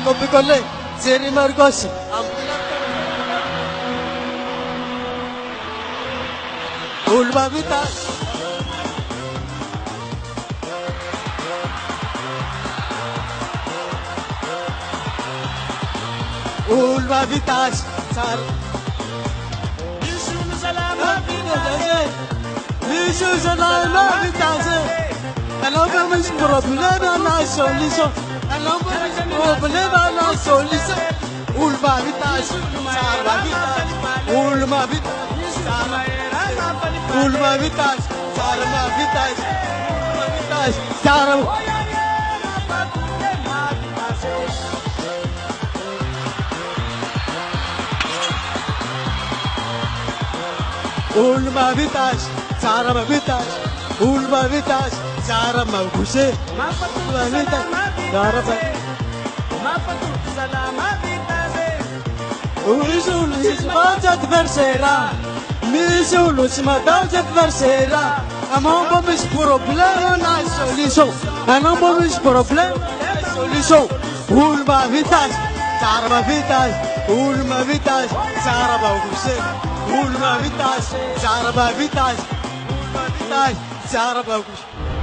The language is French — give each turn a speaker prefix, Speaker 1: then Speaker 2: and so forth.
Speaker 1: Topikole, Seri Margosi. Ulva Vitas. Ulva Vitas. Sar.
Speaker 2: Yusuf Salama Vitas.
Speaker 1: Yusuf Salama Vitas. Alors que mes problèmes na solution. Alors que mes problèmes na solution. Ulva Vitas. Sar Vitas. Ulva Vitas. Ulva Vitas. Sar Vitas. Vitas. Sar. Ulva Vitas, Sarama Vitas, Ulva Vitas, Sarama Guse, Ulva Vitas, Sarama Uisulis Matat Versera, Misulis Matat Versera, Among mis problem na solution, Among mis problem solution, Ulva Vitas, Sarama Vitas, Ulva Vitas, Sarama Guse. Ulva Vitas, Saraba Vitas, Ulva Vitas, Saraba Vitas.